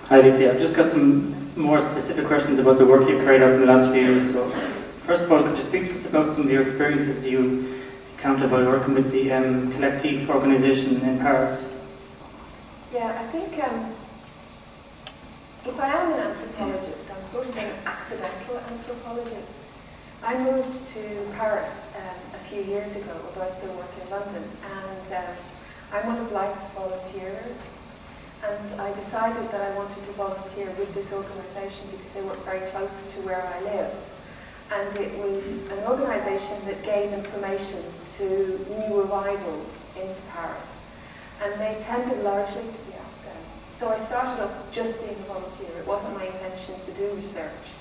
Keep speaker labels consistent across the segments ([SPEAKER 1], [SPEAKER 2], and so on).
[SPEAKER 1] Hi Lucy, I've just got some more specific questions about the work you've carried out in the last few years. So, first of all, could you speak to us about some of your experiences you encountered while working with the Collectif organisation in Paris?
[SPEAKER 2] Yeah, I think if I am an anthropologist, I'm sort of an accidental anthropologist. I moved to Paris a few years ago, although I still work in London, and I'm one of Life's volunteers, and I decided that I wanted to volunteer with this organisation because they work very close to where I live. And it was an organisation that gave information to new arrivals into Paris, and they tended largely to be Afghans. So I started off just being a volunteer. It wasn't my intention to do research.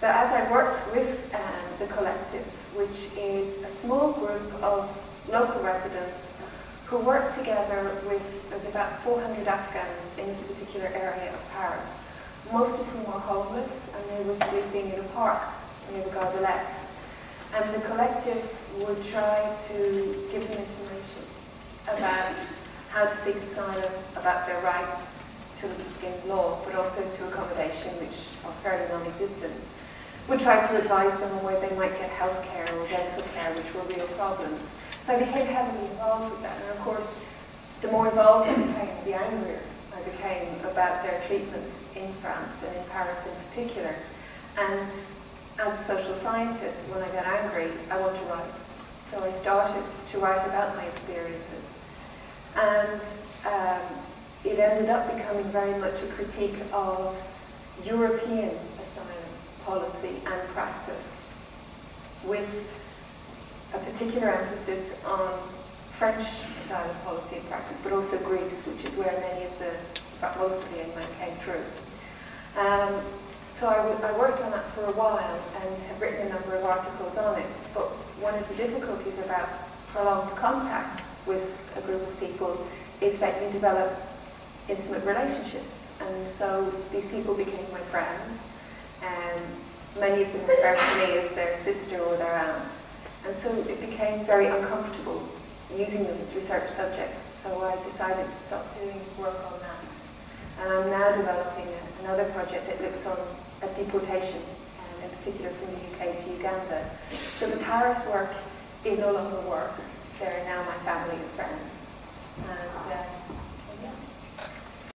[SPEAKER 2] But as I worked with the Collectif, which is a small group of local residents who work together with, there's about 400 Afghans in this particular area of Paris, most of whom were homeless, and they were sleeping in a park near the Gare de l'Est. And the Collectif would try to give them information about how to seek asylum, about their rights to in law, but also to accommodation, which are fairly non-existent. Would try to advise them on where they might get health care or dental care, which were real problems. So I became heavily involved with that, and of course, the more involved I became, the angrier I became about their treatment in France and in Paris in particular. And as a social scientist, when I get angry, I want to write. So I started to write about my experiences. And it ended up becoming very much a critique of European asylum policy and practice, with a particular emphasis on French asylum policy and practice, but also Greece, which is where many of the, in fact most of the inmen came through. So I worked on that for a while and have written a number of articles on it, but one of the difficulties about prolonged contact with a group of people is that you develop intimate relationships, and so these people became my friends, and many of them referred to me as their sister or their aunt, and so it became very uncomfortable using them as research subjects, so I decided to stop doing work on that. And I'm now developing another project that looks on deportation, in particular from the UK to Uganda. So the Paris work is no longer work. They're now my family and friends. And